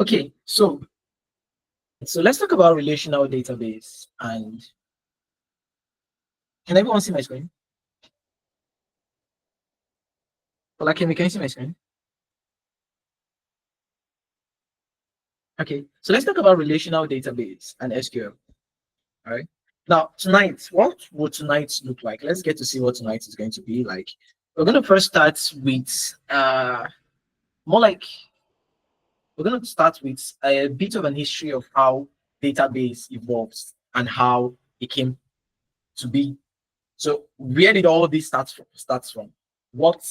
Okay, so let's talk about relational database. And can everyone see my screen? Well, can you see my screen? Okay, so let's talk about relational database and SQL. All right. Now, tonight, what would tonight look like? Let's get to see what tonight is going to be like. We're going to first start with more like we're going to start with a bit of an history of how database evolves and how it came to be. So where did all this starts from? What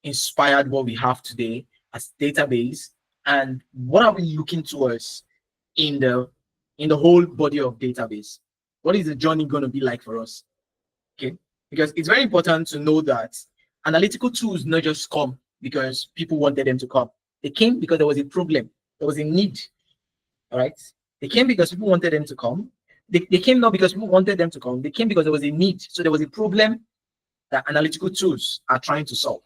inspired what we have today as database, and what are we looking towards in the whole body of database? What is the journey going to be like for us? Okay, because it's very important to know that analytical tools not just come because people wanted them to come. They came because there was a problem, there was a need. All right, they came because people wanted them to come. They came not because people wanted them to come. They came because there was a need. So there was a problem that analytical tools are trying to solve.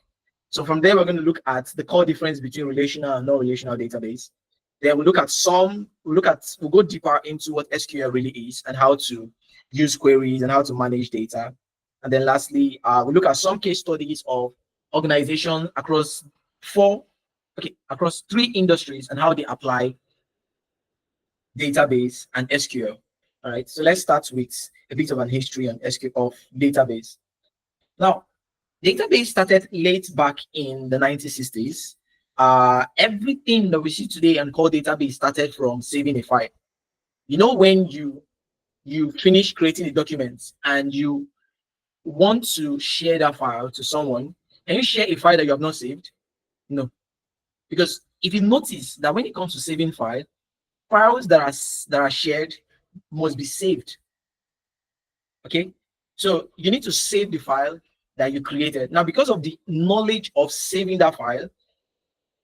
So from there, we're going to look at the core difference between relational and non-relational database. Then we'll we'll go deeper into what SQL really is and how to use queries and how to manage data. And then lastly, we'll look at some case studies of organization across three industries and how they apply database and SQL. All right, so let's start with a bit of an history on SQL of database. Now, database started late back in the 1960s. Everything that we see today and call database started from saving a file. You know, when you finish creating a document and you want to share that file to someone, can you share a file that you have not saved? No, because if you notice that when it comes to saving files that are shared must be saved. Okay, so you need to save the file that you created. Now, because of the knowledge of saving that file,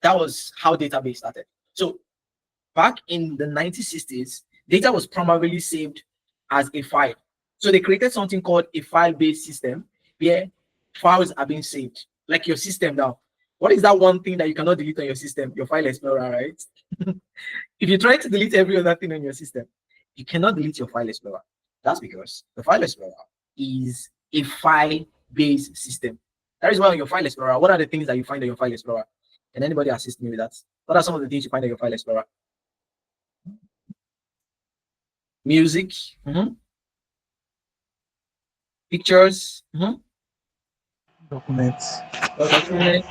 that was how database started. So back in the 1960s, data was primarily saved as a file. So they created something called a file-based system where files are being saved, like your system now. What is that one thing that you cannot delete on your system? Your file explorer, right? If you try to delete every other thing on your system, you cannot delete your file explorer. That's because the file explorer is a file-based system. That is why on your file explorer, what are the things that you find on your file explorer? Can anybody assist me with that? What are some of the things you find on your file explorer? Music, pictures, Documents. documents,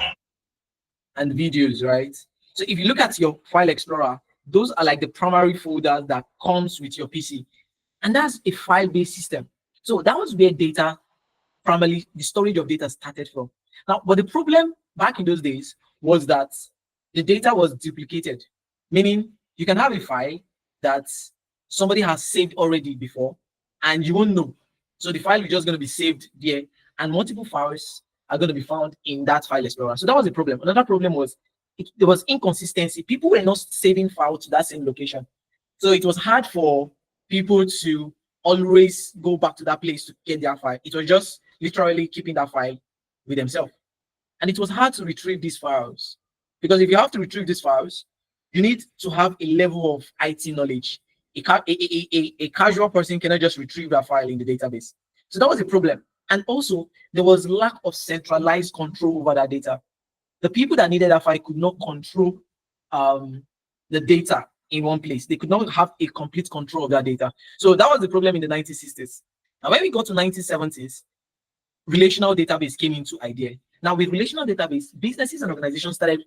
and videos, right? So if you look at your file explorer, those are like the primary folders that comes with your PC. And that's a file-based system. So that was where data, primarily the storage of data started from. Now, but the problem back in those days was that the data was duplicated, meaning you can have a file that somebody has saved already before and you won't know. So the file is just going to be saved there, and multiple files are going to be found in that file explorer. So that was a problem. Another problem was there was inconsistency. People were not saving files to that same location. So it was hard for people to always go back to that place to get their file. It was just literally keeping that file with themselves. And it was hard to retrieve these files, because if you have to retrieve these files, you need to have a level of IT knowledge. A casual person cannot just retrieve that file in the database. So that was a problem. And also, there was lack of centralized control over that data. The people that needed that file could not control the data in one place. They could not have a complete control of that data. So that was the problem in the 1960s. Now, when we got to 1970s, relational database came into idea. Now, with relational database, businesses and organizations they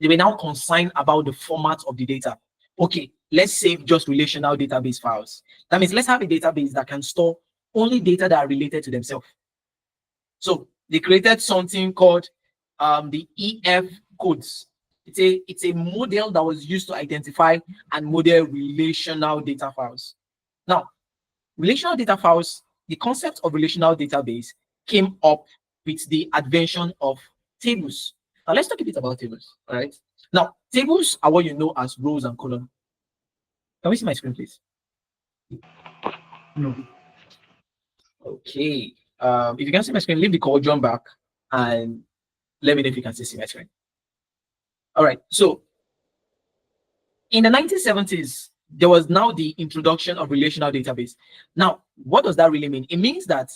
were now concerned about the format of the data. Okay, let's save just relational database files. That means let's have a database that can store only data that are related to themselves. So they created something called the EF codes. It's a model that was used to identify and model relational data files. Now, relational data files, the concept of relational database came up with the invention of tables. Now let's talk a bit about tables. All right. Now, tables are what you know as rows and columns. Can we see my screen, please? No. Okay. If you can see my screen, leave the call, jump back, and let me know if you can still see my screen. All right. So In the 1970s, there was now the introduction of relational database. Now, what does that really mean? It means that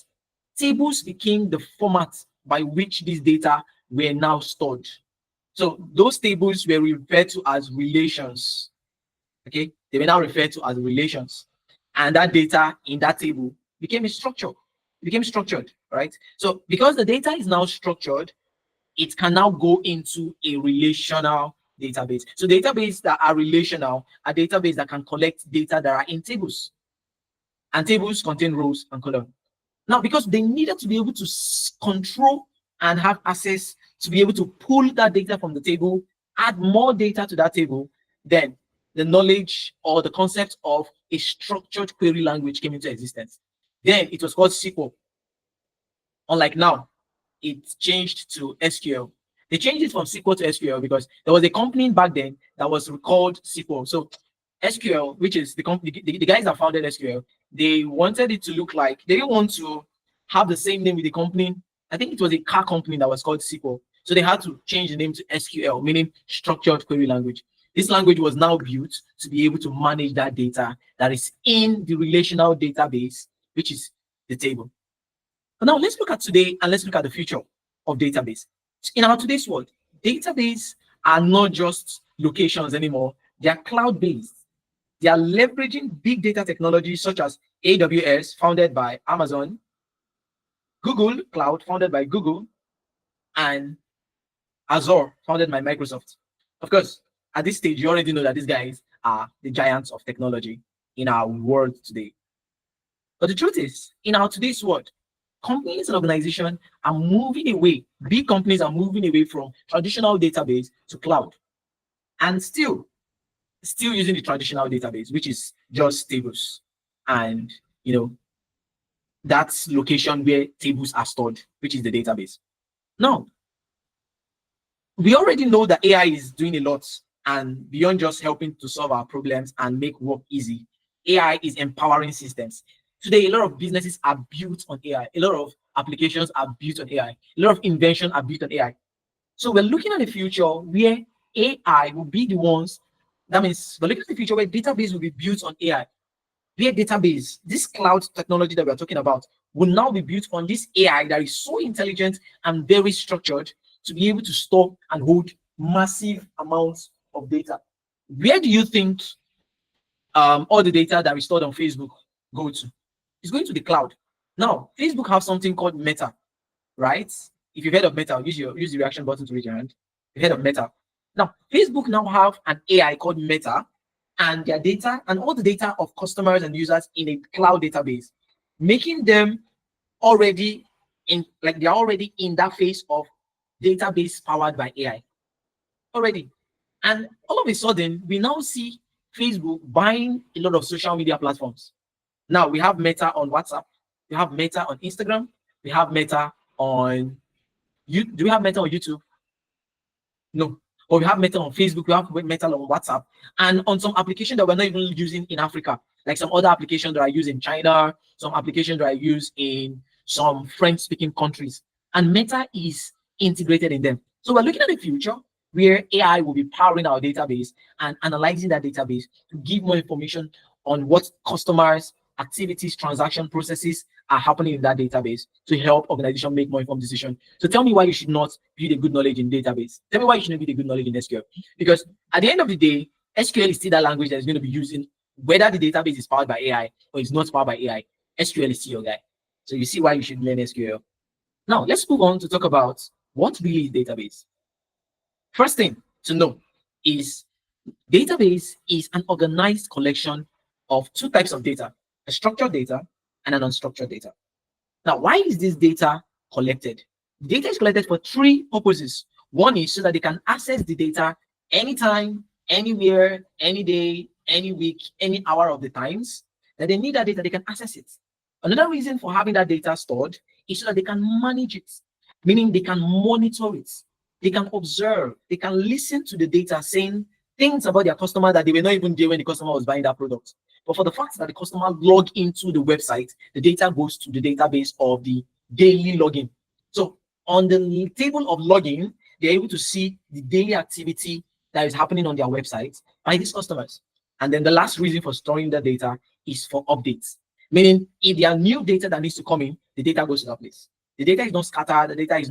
tables became the format by which these data were now stored. So those tables were referred to as relations. Okay, they were now referred to as relations, and that data in that table became a structure, became structured, right? So because the data is now structured, it can now go into a relational database. So databases that are relational are databases that can collect data that are in tables, and tables contain rows and columns. Now, because they needed to be able to control and have access to be able to pull that data from the table, add more data to that table, then the knowledge or the concept of a structured query language came into existence. Then it was called SQL. Unlike now, it changed to SQL. They changed it from SQL to SQL because there was a company back then that was called SQL. So SQL, which is the company, the guys that founded SQL, they wanted it to look like, they didn't want to have the same name with the company. I think it was a car company that was called SQL. So they had to change the name to SQL, meaning structured query language. This language was now built to be able to manage that data that is in the relational database, which is the table. But now let's look at today and let's look at the future of database. In our today's world, database are not just locations anymore. They are cloud-based. They are leveraging big data technologies such as AWS, founded by Amazon, Google Cloud, founded by Google, and Azure, founded by Microsoft. Of course, at this stage, you already know that these guys are the giants of technology in our world today. But the truth is, in our today's world, companies and organizations are moving away. Big companies are moving away from traditional database to cloud, and still using the traditional database, which is just tables, and that's location where tables are stored, which is the database. Now, we already know that AI is doing a lot, and beyond just helping to solve our problems and make work easy, AI is empowering systems. Today, a lot of businesses are built on AI. A lot of applications are built on AI. A lot of inventions are built on AI. So we're looking at the future where AI will be the ones. That means we're looking at the future where database will be built on AI. Where database, this cloud technology that we're talking about, will now be built on this AI that is so intelligent and very structured to be able to store and hold massive amounts of data. Where do you think all the data that is stored on Facebook go to? It's going to the cloud. Now, Facebook has something called Meta, right? If you've heard of Meta, use the reaction button to raise your hand. You've heard of Meta. Now, Facebook now have an AI called Meta, and their data and all the data of customers and users in a cloud database, making them already they're already in that phase of database powered by AI already. And all of a sudden, we now see Facebook buying a lot of social media platforms. Now we have Meta on WhatsApp, we have Meta on Instagram, we have Meta on you. Do we have Meta on YouTube? No. But we have Meta on Facebook, we have Meta on WhatsApp, and on some applications that we're not even using in Africa, like some other applications that are used in China, some applications that are used in some French-speaking countries, and Meta is integrated in them. So we're looking at the future where AI will be powering our database and analyzing that database to give more information on what customers, activities, transaction processes are happening in that database to help organizations make more informed decisions. So tell me why you should not build a good knowledge in database. Tell me why you shouldn't build a good knowledge in SQL. Because at the end of the day, SQL is still that language that is going to be using, whether the database is powered by AI or it's not powered by AI. SQL is still your guy. So you see why you should learn SQL. Now let's move on to talk about what really is database. First thing to know is database is an organized collection of two types of data, a structured data and an unstructured data. Now, why is this data collected? Data is collected for three purposes. One is so that they can access the data anytime, anywhere, any day, any week, any hour of the times that they need that data, they can access it. Another reason for having that data stored is so that they can manage it, meaning they can monitor it. They can observe, they can listen to the data saying things about their customer that they were not even there when the customer was buying that product. But for the fact that the customer log into the website, the data goes to the database of the daily login. So on the table of login, they're able to see the daily activity that is happening on their website. by these customers. And then the last reason for storing the data is for updates, meaning if there are new data that needs to come in, the data goes to that place. The data is not scattered, the data is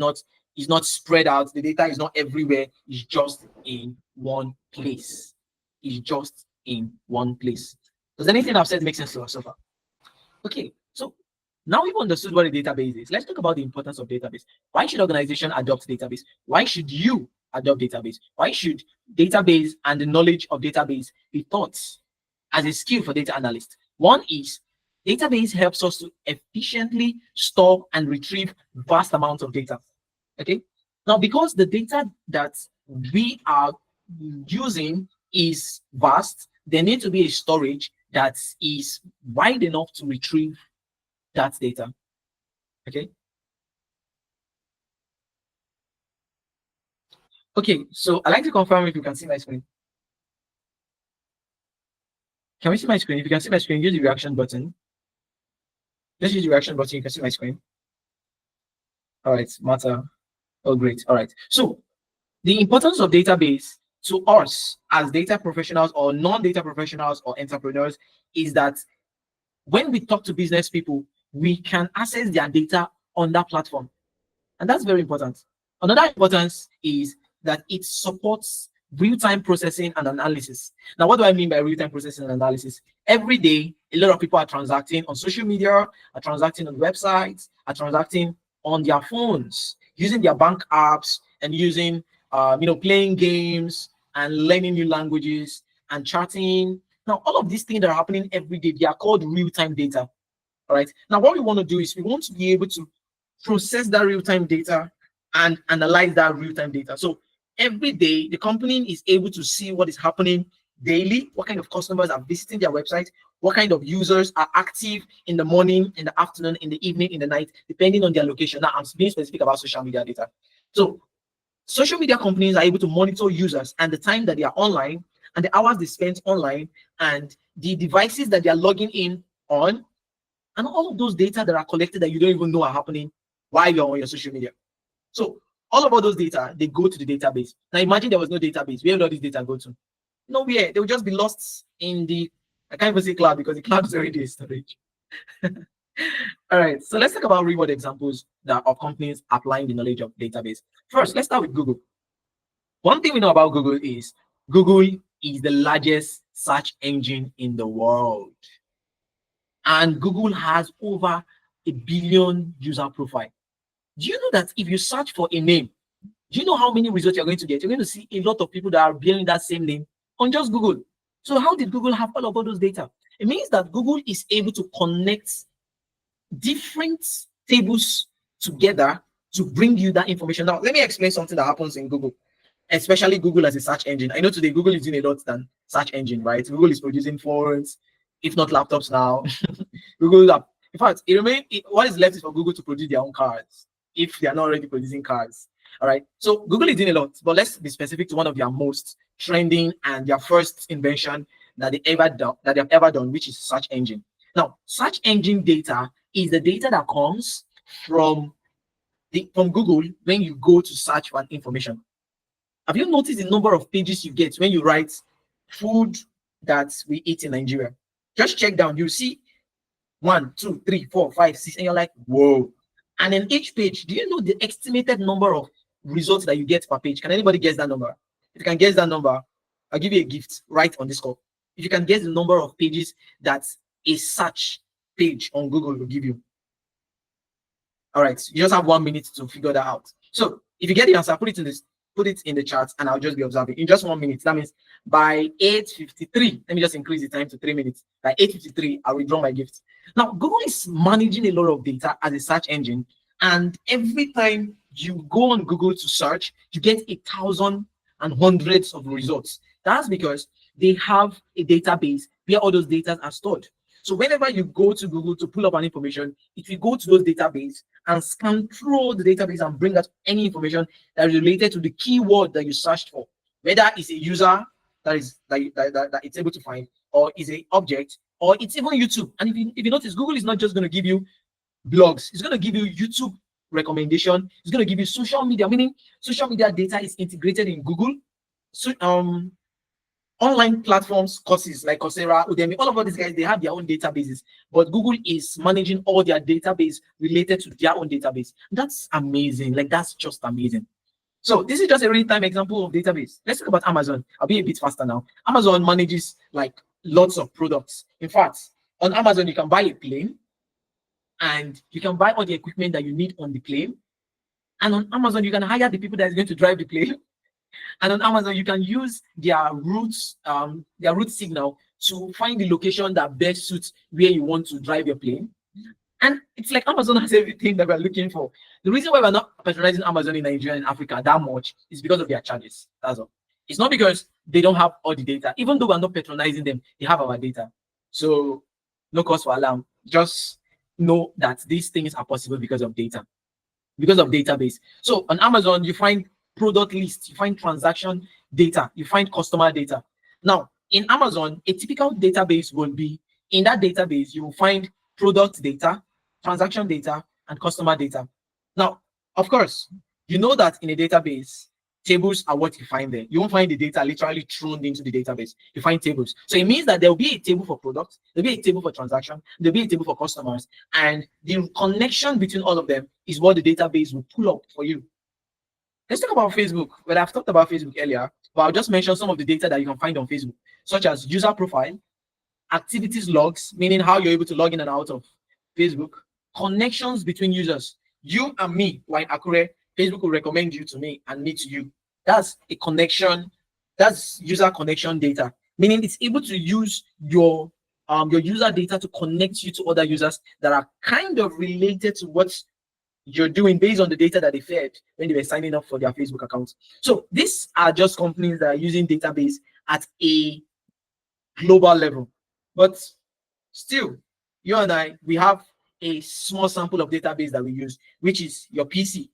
not spread out, the data is not everywhere, it's just in one place. It's just in one place. Does anything I've said make sense to us so far? Okay, so now we've understood what a database is. Let's talk about the importance of database. Why should organization adopt database? Why should you adopt database? Why should database and the knowledge of database be taught as a skill for data analysts? One is database helps us to efficiently store and retrieve vast amounts of data. Okay. Now, because the data that we are using is vast, there needs to be a storage that is wide enough to retrieve that data. Okay. Okay, so I'd like to confirm if you can see my screen. Can we see my screen? If you can see my screen, use the reaction button. Just use the reaction button. You can see my screen. All right, Martha. Oh, great. All right. So the importance of database to us as data professionals or non-data professionals or entrepreneurs is that when we talk to business people, we can access their data on that platform. And that's very important. Another importance is that it supports real-time processing and analysis. Now, what do I mean by real-time processing and analysis? Every day, a lot of people are transacting on social media, are transacting on websites, are transacting on their phones, using their bank apps and using, playing games and learning new languages and chatting. Now, all of these things that are happening every day, they are called real-time data. All right. Now, what we want to do is we want to be able to process that real-time data and analyze that real-time data. So every day, the company is able to see what is happening daily, what kind of customers are visiting their website, what kind of users are active in the morning, in the afternoon, in the evening, in the night, depending on their location. Now, I'm being specific about social media data. So social media companies are able to monitor users and the time that they are online and the hours they spend online and the devices that they are logging in on, and all of those data that are collected that you don't even know are happening while you're on your social media. So all of all those data, they go to the database. Now imagine there was no database. Where would all this data go to? Nowhere. They will just be lost in the, I can't even say cloud because the cloud is already a storage. All right, so let's talk about real world examples that of companies applying the knowledge of database. First, let's start with Google. One thing we know about Google is the largest search engine in the world. And Google has over 1 billion user profile. Do you know that if you search for a name, do you know how many results you're going to get? You're going to see a lot of people that are bearing that same name on just Google. So how did Google have all of those data? It means that Google is able to connect different tables together to bring you that information. Now, let me explain something that happens in Google, especially Google as a search engine. I know today Google is doing a lot than search engine, right? Google is producing phones, if not laptops now. Google, in fact, what is left is for Google to produce their own cars if they are not already producing cars. All right. So Google is doing a lot, but let's be specific to one of their most trending and their first invention that they have ever done, which is search engine. Now, search engine data is the data that comes from Google when you go to search for information. Have you noticed the number of pages you get when you write food that we eat in Nigeria? Just check down, you see 1, 2, 3, 4, 5, 6, and you're like, whoa. And then each page, do you know the estimated number of results that you get per page? Can anybody guess that number? If you can guess that number, I'll give you a gift right on this call. If you can guess the number of pages that a search page on Google will give you. All right, you just have 1 minute to figure that out. So if you get the answer, put it in the chat and I'll just be observing in just 1 minute. That means by 8:53, let me just increase the time to 3 minutes. By 8:53, I'll withdraw my gift. Now, Google is managing a lot of data as a search engine, and every time you go on Google to search, you get 1,000 and hundreds of results. That's because they have a database where all those data are stored. So whenever you go to Google to pull up an information, it will go to those database and scan through the database and bring out any information that is related to the keyword that you searched for, whether it's a user that it's able to find, or is a object, or it's even YouTube. And if you notice, Google is not just going to give you blogs, it's going to give you YouTube recommendation, it's going to give you social media, meaning social media data is integrated in Google. So online platforms, courses like Coursera, Udemy, all of these guys, they have their own databases, but Google is managing all their database related to their own database. That's amazing. Like, that's just amazing. So this is just a real-time example of database. Let's talk about Amazon. I'll be a bit faster now. Amazon manages like lots of products. In fact, on Amazon, you can buy a plane and you can buy all the equipment that you need on the plane. And on Amazon, you can hire the people that is going to drive the plane. And on Amazon, you can use their route signal to find the location that best suits where you want to drive your plane. And it's like Amazon has everything that we're looking for. The reason why we're not patronizing Amazon in Nigeria and Africa that much is because of their charges. That's all. It's not because they don't have all the data. Even though we're not patronizing them, they have our data. So no cause for alarm. Just know that these things are possible because of data, because of database. So on Amazon, you find product lists, you find transaction data, you find customer data. Now, in Amazon, a typical database will be, in that database, you will find product data, transaction data, and customer data. Now, of course, you know that in a database, tables are what you find there. You won't find the data literally thrown into the database. You find tables. So it means that there will be a table for products, there'll be a table for transaction, there'll be a table for customers, and the connection between all of them is what the database will pull up for you. Let's talk about Facebook. Well, I've talked about Facebook earlier, but I'll just mention some of the data that you can find on Facebook, such as user profile, activities logs, meaning how you're able to log in and out of Facebook, connections between users. You and me, like Akure, Facebook will recommend you to me and me to you. That's a connection. That's user connection data, meaning it's able to use your user data to connect you to other users that are kind of related to what you're doing based on the data that they fed when they were signing up for their Facebook account. So these are just companies that are using database at a global level. But still, you and I, we have a small sample of database that we use, which is your PC.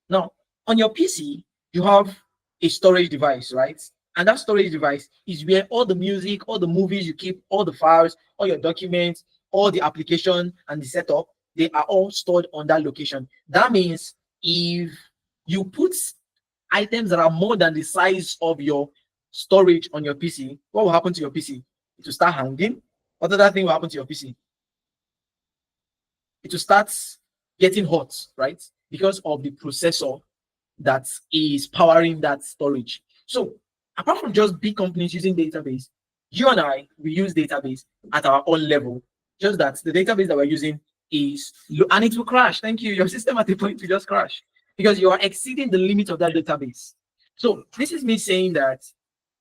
Now, on your PC, you have a storage device, right? And that storage device is where all the music, all the movies you keep, all the files, all your documents, all the application and the setup, they are all stored on that location. That means if you put items that are more than the size of your storage on your PC, what will happen to your PC? It will start hanging. What other thing will happen to your PC? It will start getting hot, right? Because of the processor that is powering that storage. So apart from just big companies using database, you and I, we use database at our own level. Just that the database that we're using is low and it will crash. Thank you. Your system at a point will just crash because you are exceeding the limit of that database. So this is me saying that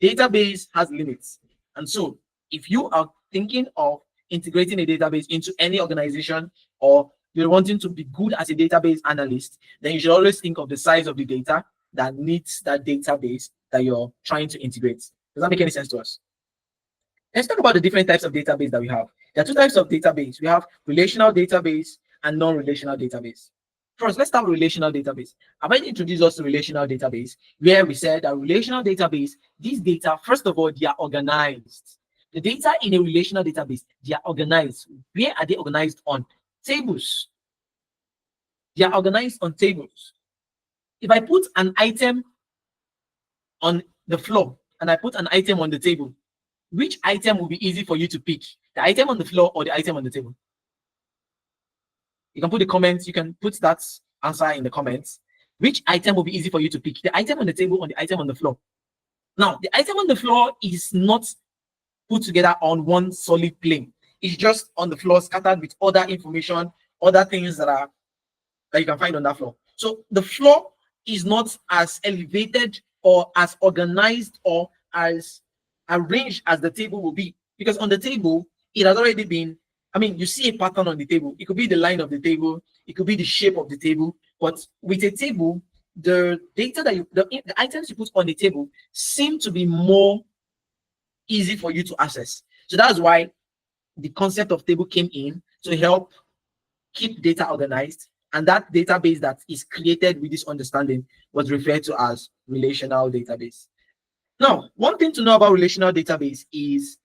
database has limits. And so if you are thinking of integrating a database into any organization, or you're wanting to be good as a database analyst, then you should always think of the size of the data that needs that database that you're trying to integrate. Does that make any sense to us? Let's talk about the different types of database that we have. There are two types of database. We have relational database and non-relational database. First, let's start with relational database. I've already introduced us to relational database, where we said that relational database, these data, first of all, they are organized. The data in a relational database, they are organized. Where are they organized on? Tables. They are organized on tables. If I put an item on the floor and I put an item on the table, which item will be easy for you to pick? The item on the floor or the item on the table? You can put the comments, you can put that answer in the comments. Which item will be easy for you to pick? The item on the table or the item on the floor? Now, the item on the floor is not put together on one solid plane. It's just on the floor, scattered with other information, other things that you can find on that floor. So the floor is not as elevated or as organized or as arranged as the table will be, because on the table it has already been, you see a pattern on the table. It could be the line of the table, it could be the shape of the table, but with a table, the data that the items you put on the table seem to be more easy for you to access. So that's why the concept of table came in to help keep data organized, and that database that is created with this understanding was referred to as relational database. Now, one thing to know about relational database is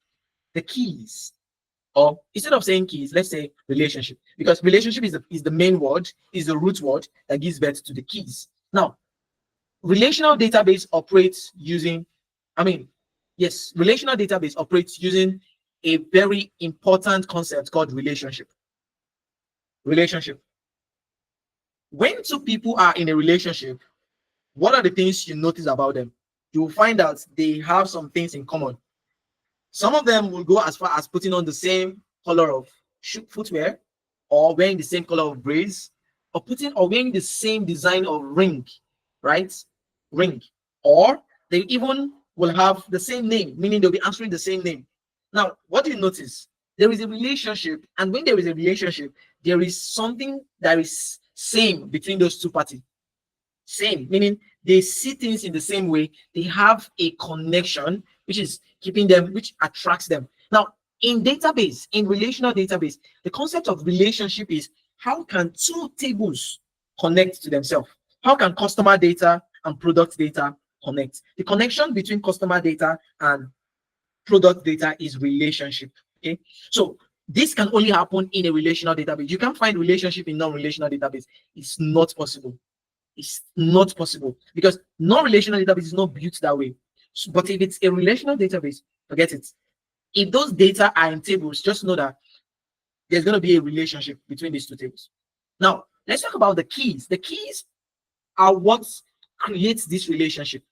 the keys, or instead of saying keys, let's say relationship, because relationship is the main word, is the root word that gives birth to the keys. Now, relational database operates using, Yes, relational database operates using a very important concept called relationship. Relationship. When two people are in a relationship, what are the things you notice about them? You will find out they have some things in common. Some of them will go as far as putting on the same color of footwear, or wearing the same color of braids, or putting or wearing the same design of ring, right? Ring. Or they even will have the same name, meaning they'll be answering the same name. Now, what do you notice? There is a relationship, and when there is a relationship, there is something that is same between those two parties. Same, meaning they see things in the same way, they have a connection which is keeping them, which attracts them. Now, in database, in relational database, the concept of relationship is how can two tables connect to themselves? How can customer data and product data connect? The connection between customer data and product data is relationship. Okay, so this can only happen in a relational database. You can't find relationship in non-relational database. It's not possible. It's not possible because non-relational database is not built that way. But if it's a relational database, forget it. If those data are in tables, just know that there's going to be a relationship between these two tables. Now, let's talk about the keys. The keys are what creates this relationship.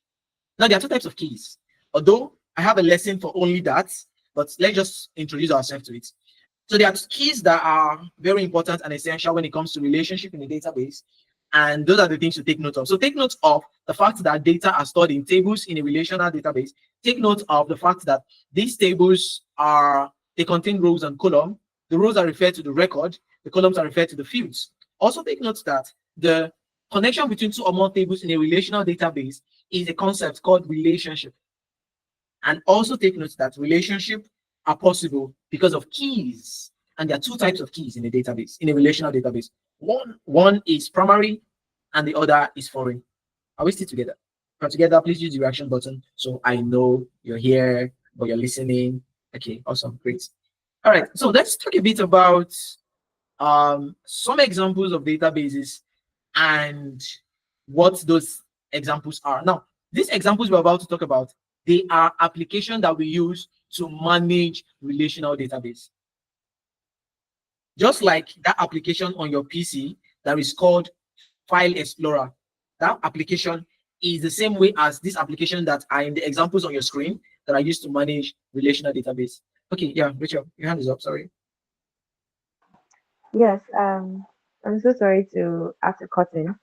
Now, there are two types of keys. Although I have a lesson for only that, but let's just introduce ourselves to it. So there are keys that are very important and essential when it comes to relationship in a database. And those are the things to take note of. So take note of the fact that data are stored in tables in a relational database. Take note of the fact that these tables they contain rows and columns. The rows are referred to the record. The columns are referred to the fields. Also take note that the connection between two or more tables in a relational database is a concept called relationship. And also take note that relationships are possible because of keys. And there are two types of keys in a database, in a relational database. One is primary and the other is foreign. Are we still together? If we're together, please use the reaction button so I know you're here, but you're listening. Okay, awesome, great. All right, so let's talk a bit about some examples of databases and what those examples are. Now, these examples we're about to talk about, they are applications that we use to manage relational database. Just like that application on your PC that is called File Explorer. That application is the same way as this application that are in the examples on your screen that I use to manage relational database. Okay, yeah, Rachel, your hand is up, sorry. Yes, I'm so sorry to have to cut in,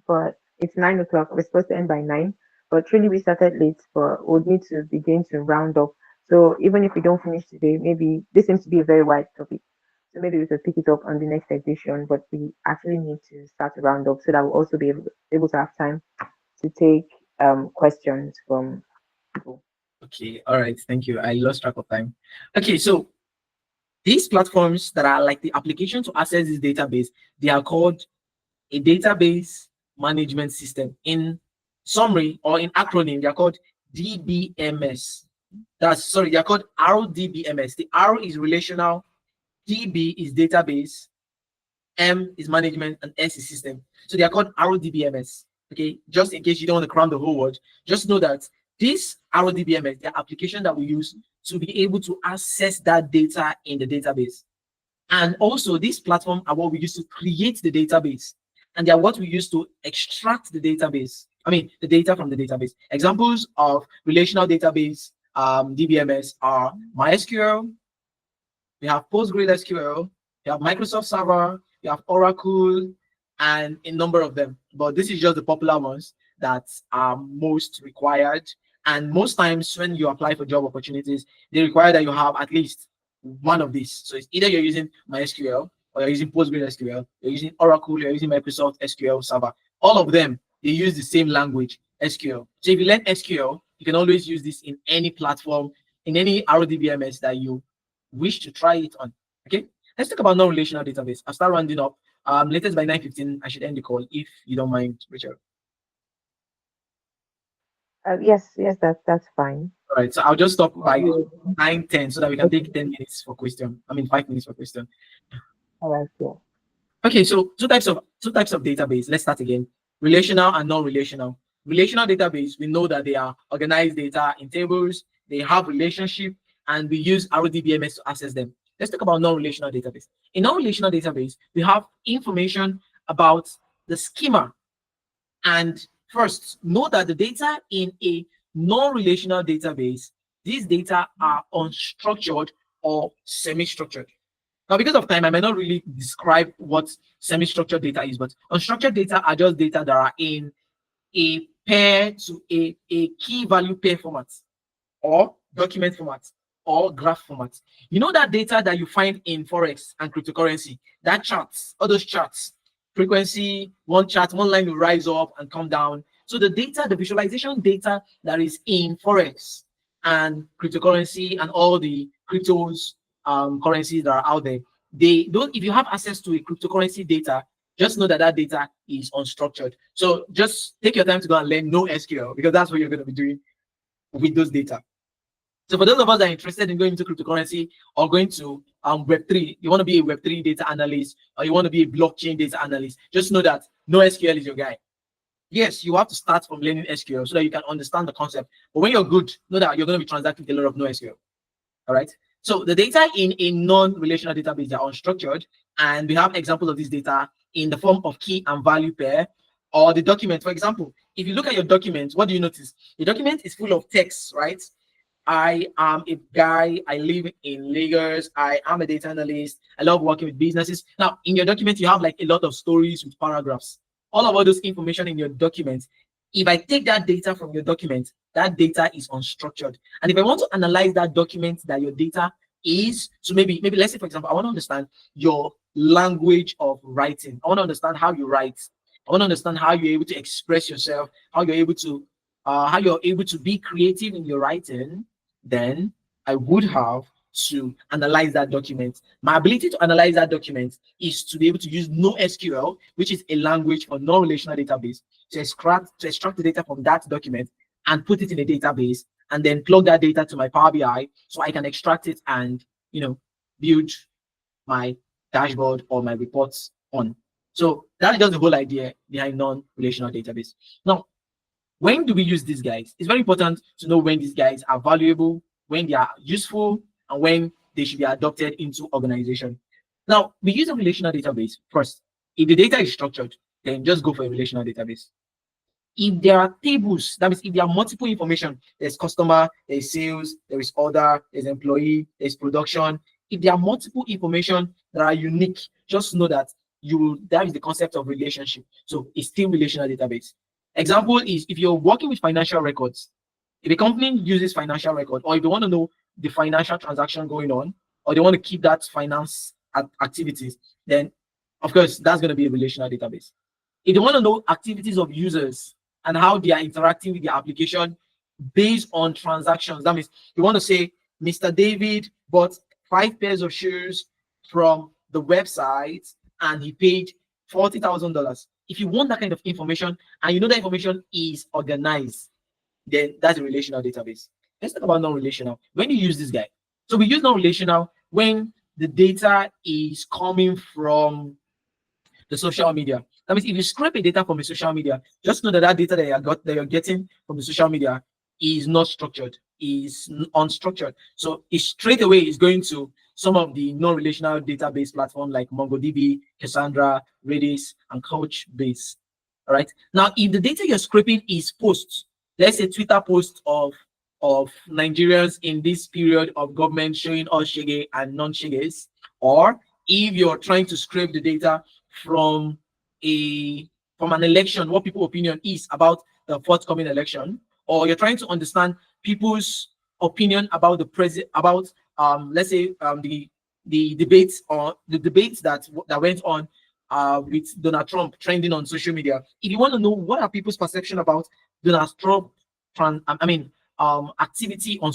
but it's 9 o'clock. We're supposed to end by 9, but truly we started late, but we'll need to begin to round up. So even if we don't finish today, maybe this seems to be a very wide topic. So maybe we could pick it up on the next edition, but we actually need to start to round up so that we'll also be able to have time to take questions from people. Okay, all right, thank you. I lost track of time. Okay, so these platforms that are like the application to access this database, they are called a database management system. In summary or in acronym, they are called DBMS. They are called RDBMS. The R is relational, DB is database, M is management, and S is system. So they are called RDBMS. Okay, just in case you don't want to cram the whole word, just know that this RDBMS, the application that we use to be able to access that data in the database. And also, these platforms are what we use to create the database, and they are what we use to extract the database. I mean, the data from the database. Examples of relational database DBMS are MySQL, we have PostgreSQL, you have Microsoft Server, you have Oracle, and a number of them. But this is just the popular ones that are most required. And most times when you apply for job opportunities, they require that you have at least one of these. So it's either you're using MySQL or you're using PostgreSQL, you're using Oracle, you're using Microsoft SQL Server. All of them, they use the same language, SQL. So if you learn SQL, you can always use this in any platform, in any RDBMS that you wish to try it on. Okay, let's talk about non-relational database. I'll start rounding up. Latest by 9:15, I should end the call if you don't mind, Richard. Yes, yes, that's fine. All right, so I'll just stop by 9:10 so that we can take 10 minutes for question. I mean 5 minutes for question. All right, yeah. Okay, so two types of database. Let's start again. Relational and non-relational. Relational database, we know that they are organized data in tables. they have relationship, and we use RDBMS to access them. Let's talk about non-relational database. In non-relational database, we have information about the schema. And first, know that the data in a non-relational database, these data are unstructured or semi-structured. Now, because of time, I might not really describe what semi-structured data is, but unstructured data are just data that are in a pair to a key value pair format, or document format, or graph format. You know that data that you find in Forex and cryptocurrency, that charts, all those charts, frequency, one chart, one line will rise up and come down. So the data, the visualization data that is in Forex and cryptocurrency and all the cryptos currencies that are out there, they don't, if you have access to a cryptocurrency data, just know that that data is unstructured. So just take your time to go and learn NoSQL, because that's what you're going to be doing with those data. So for those of us that are interested in going into cryptocurrency or going to Web3, you want to be a Web3 data analyst, or you want to be a blockchain data analyst, just know that NoSQL is your guy. Yes, you have to start from learning SQL so that you can understand the concept. But when you're good, know that you're going to be transacting a lot of NoSQL. All right. So the data in a non-relational database are unstructured, and we have examples of this data in the form of key and value pair, or the document. For example, if you look at your document, what do you notice? The document is full of text, right? I am a guy, I live in Lagos, I am a data analyst, I love working with businesses. Now, in your document, you have like a lot of stories with paragraphs. All those information in your document, if I take that data from your document, that data is unstructured. And if I want to analyze that document that your data is, so maybe let's say, for example, I want to understand your language of writing. I want to understand how you write. I want to understand how you're able to express yourself, how you're able to be creative in your writing. Then I would have to analyze that document. My ability to analyze that document is to be able to use NoSQL, which is a language for non-relational database, to extract the data from that document and put it in a database, and then plug that data to my Power BI so I can extract it and build my dashboard or my reports on. So that's just the whole idea behind non-relational database. Now, when do we use these guys? It's very important to know when these guys are valuable, when they are useful, and when they should be adopted into organization. Now, we use a relational database first. If the data is structured, then just go for a relational database. If there are tables, that means if there are multiple information, there's customer, there's sales, there is order, there's employee, there's production. If there are multiple information that are unique, just know that that is the concept of relationship. So it's still relational database. Example is if you're working with financial records, if a company uses financial record, or if they want to know the financial transaction going on, or they want to keep that finance activities, then of course that's going to be a relational database. If they want to know activities of users and how they are interacting with the application based on transactions, that means you want to say Mr. David bought 5 pairs of shoes from the website and he paid $40,000. If you want that kind of information and you know that information is organized, then that's a relational database. Let's talk about non-relational. When you use this guy, so we use non-relational when the data is coming from the social media. That means if you scrape a data from the social media, just know that that data that you're getting from the social media is not structured, is unstructured. So it straight away is going to some of the non-relational database platforms like MongoDB, Cassandra, Redis, and Couchbase. All right. Now, if the data you're scraping is posts, let's say Twitter posts of Nigerians in this period of government showing us shege and non-sheges, or if you're trying to scrape the data from an election, what people's opinion is about the forthcoming election, or you're trying to understand people's opinion about the president, about let's say the debates that went on with Donald Trump trending on social media. If you want to know what are people's perception about Donald Trump, activity on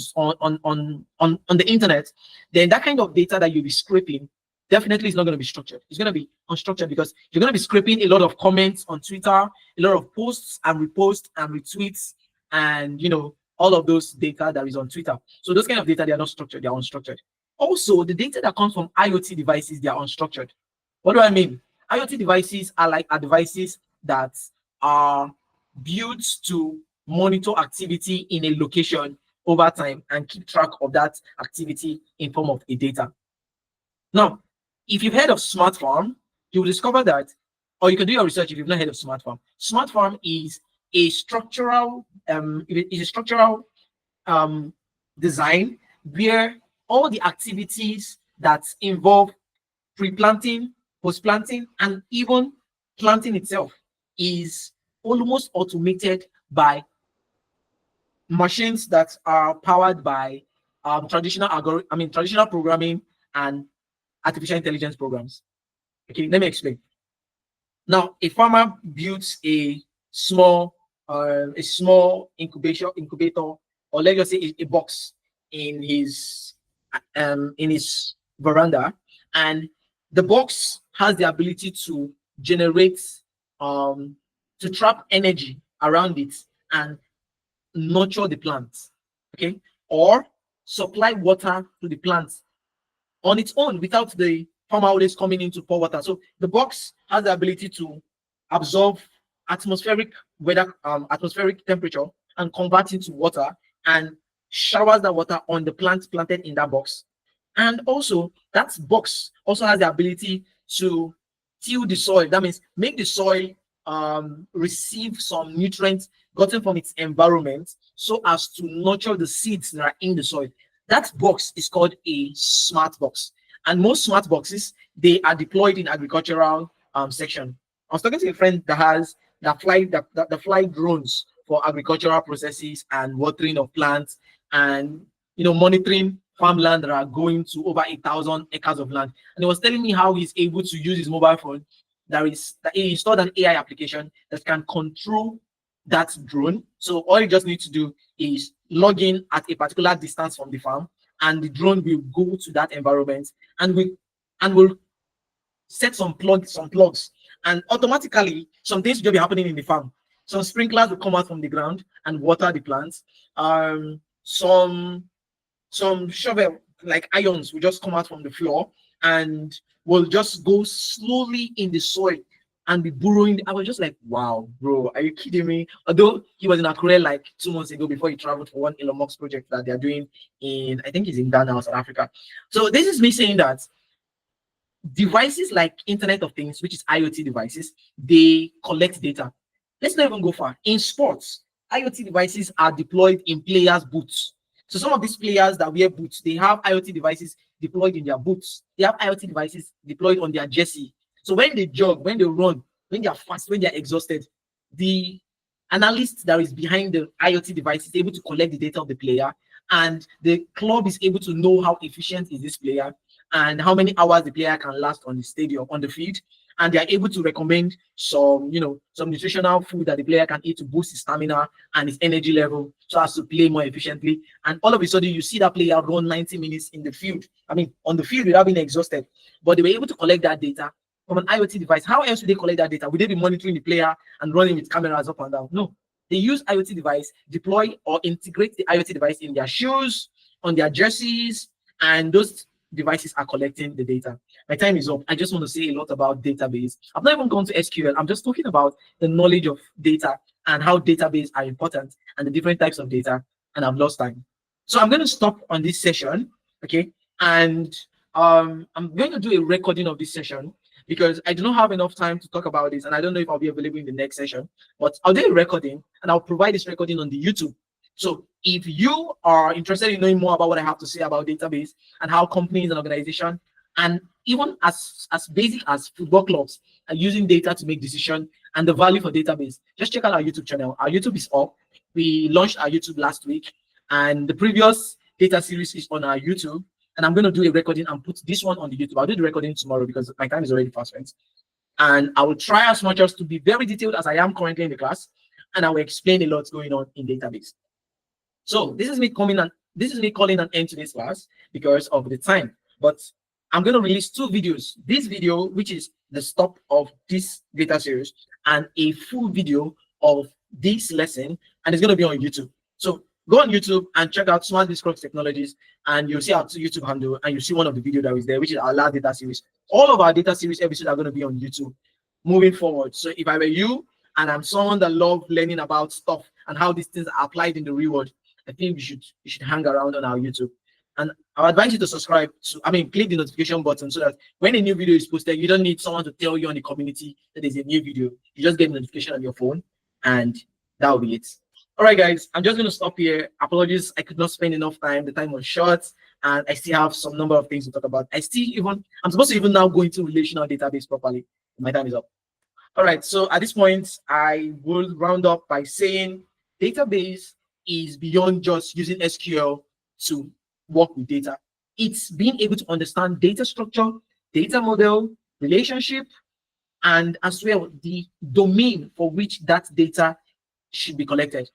the internet, then that kind of data that you'll be scraping definitely is not going to be structured. It's going to be unstructured because you're going to be scraping a lot of comments on Twitter, a lot of posts and reposts and retweets, and all of those data that is on Twitter. So those kind of data, they are not structured, they are unstructured. Also, the data that comes from IoT devices, they are unstructured. What do I mean? IoT devices are devices that are built to monitor activity in a location over time and keep track of that activity in form of a data. Now, if you've heard of smart farm, you will discover that, or you can do your research if you've not heard of smart farm. Smart farm is a structural um, design where all the activities that involve pre-planting, post-planting, and even planting itself is almost automated by machines that are powered by traditional programming and artificial intelligence programs. Okay, let me explain. Now, a farmer builds a small incubator, or let's just say a box in his veranda, and the box has the ability to generate to trap energy around it and nurture the plant. Okay, or supply water to the plant on its own without the farmer always coming in to pour water. So the box has the ability to absorb atmospheric weather, atmospheric temperature, and convert into water and showers that water on the plant planted in that box. And also, that box also has the ability to till the soil. That means make the soil receive some nutrients gotten from its environment so as to nurture the seeds that are in the soil. That box is called a smart box. And most smart boxes, they are deployed in agricultural section. I was talking to a friend that has that fly drones for agricultural processes and watering of plants and monitoring farmland that are going to over 1,000 acres of land. And he was telling me how he's able to use his mobile phone. That he installed an AI application that can control that drone. So all you just need to do is log in at a particular distance from the farm, and the drone will go to that environment and will set some plugs, and automatically some things will be happening in the farm. Some sprinklers will come out from the ground and water the plants. Some shovel like ions will just come out from the floor and will just go slowly in the soil and be burrowing. I was just like, wow, bro, are you kidding me? Although he was in Akure like 2 months ago before he traveled for one Elon Musk project that they're doing I think he's in Ghana or South Africa. So this is me saying that devices like Internet of Things, which is IoT devices, they collect data. Let's not even go far. In sports, IoT devices are deployed in players' boots. So some of these players that wear boots, they have IoT devices deployed in their boots. They have IoT devices deployed on their jersey. So when they jog, when they run, when they are fast, when they are exhausted, the analyst that is behind the IoT device is able to collect the data of the player, and the club is able to know how efficient is this player and how many hours the player can last on the stadium, on the field, and they are able to recommend some nutritional food that the player can eat to boost his stamina and his energy level so as to play more efficiently. And all of a sudden you see that player run 90 minutes in the field, on the field without being exhausted. But they were able to collect that data from an IoT device. How else would they collect that data? Would they be monitoring the player and running with cameras up and down? No. They use IoT device, deploy or integrate the IoT device in their shoes, on their jerseys, and those devices are collecting the data. My time is up. I just want to say a lot about database. I've not even gone to SQL. I'm just talking about the knowledge of data and how database are important and the different types of data, and I've lost time. So I'm going to stop on this session, okay? And I'm going to do a recording of this session because I do not have enough time to talk about this, and I don't know if I'll be available in the next session, but I'll do a recording and I'll provide this recording on the YouTube. So if you are interested in knowing more about what I have to say about database and how companies and organizations, and even as basic as football clubs, are using data to make decisions and the value for database, just check out our YouTube channel. Our YouTube is up. We launched our YouTube last week, and the previous data series is on our YouTube. And I'm going to do a recording and put this one on the YouTube. I'll do the recording tomorrow because my time is already fast spent. And I will try as much as to be very detailed as I am currently in the class, and I will explain a lot going on in database. So this is me calling an end to this class because of the time. But I'm going to release 2 videos. This video, which is the stop of this data series, and a full video of this lesson, and it's going to be on YouTube. So go on YouTube and check out Smart Discourse Technologies, and you'll see our YouTube handle, and you'll see one of the video that is there, which is our last data series. All of our data series episodes are going to be on YouTube moving forward. So if I were you, and I'm someone that love learning about stuff and how these things are applied in the real world, I think you should hang around on our YouTube. And I advise you to subscribe to, I mean, click the notification button so that when a new video is posted, you don't need someone to tell you on the community that there's a new video. You just get a notification on your phone, and that will be it. All right, guys, I'm just going to stop here. Apologies, I could not spend enough time. The time was short, and I still have some number of things to talk about. I'm supposed to even now go into relational database properly. My time is up. All right, so at this point, I will round up by saying database is beyond just using SQL to work with data. It's being able to understand data structure, data model, relationship, and as well the domain for which that data should be collected.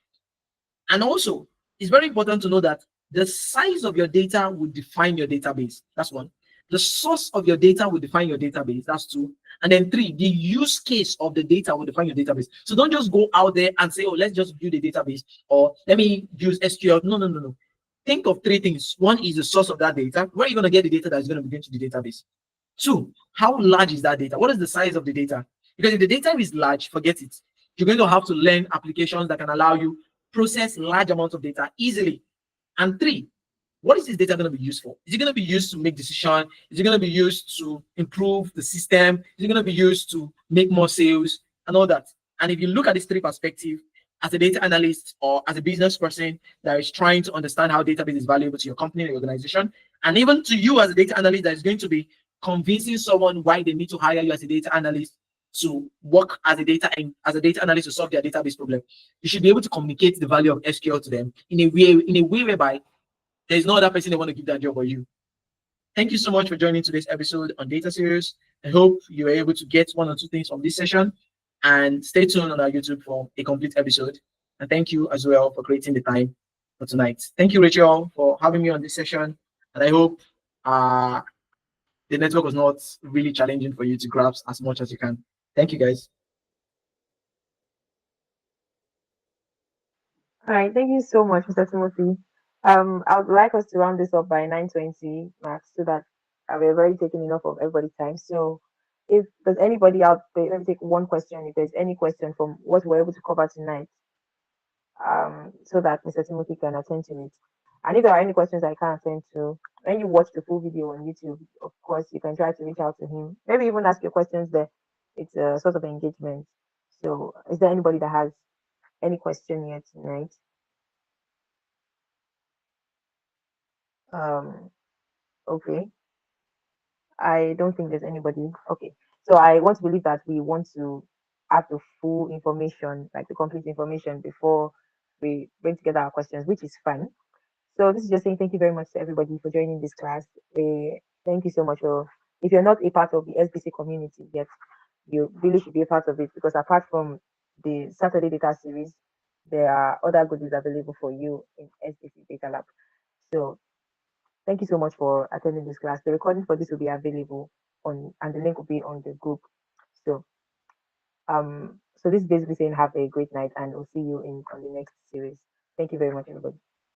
And also, it's very important to know that the size of your data will define your database. That's one. The source of your data will define your database. That's two. And then three, the use case of the data will define your database. So don't just go out there and say, oh, let's just build a database or let me use SQL. No, no, no, no. Think of three things. One is the source of that data. Where are you going to get the data that's going to be into the database? Two, how large is that data? What is the size of the data? Because if the data is large, forget it. You're going to have to learn applications that can allow you process large amounts of data easily. And three, what is this data going to be used for? Is it going to be used to make decision? Is it going to be used to improve the system? Is it going to be used to make more sales and all that? And if you look at these three perspectives, as a data analyst or as a business person that is trying to understand how database is valuable to your company or your organization, and even to you as a data analyst that is going to be convincing someone why they need to hire you as a data analyst to work as a data analyst to solve their database problem, you should be able to communicate the value of SQL to them in a way whereby there's no other person they want to give that job or you. Thank you so much for joining today's episode on DataSeries. I hope you were able to get one or two things from this session, and stay tuned on our YouTube for a complete episode. And thank you as well for creating the time for tonight. Thank you, Rachel, for having me on this session. And I hope uh, the network was not really challenging for you to grasp as much as you can. Thank you, guys. All right, thank you so much, Mr. Timothy. I would like us to round this up by 9:20 max so that we've already taken enough of everybody's time. So, if there's anybody out there, let me take one question. If there's any question from what we're able to cover tonight, so that Mr. Timothy can attend to it. And if there are any questions I can't attend to, when you watch the full video on YouTube, of course, you can try to reach out to him. Maybe even ask your questions there. It's a sort of engagement. So, is there anybody that has any question yet tonight? Um, okay. I don't think there's anybody. Okay. So I want to believe that we want to have the full information, like the complete information before we bring together our questions, which is fine. So this is just saying thank you very much to everybody for joining this class. Thank you so much. For, if you're not a part of the SBC community yet, you really should be a part of it because apart from the Saturday data series, there are other goodies available for you in SBC Data Lab. So thank you so much for attending this class. The recording for this will be available on, and the link will be on the group. So, so this is basically saying have a great night, and we'll see you in on the next series. Thank you very much, everybody.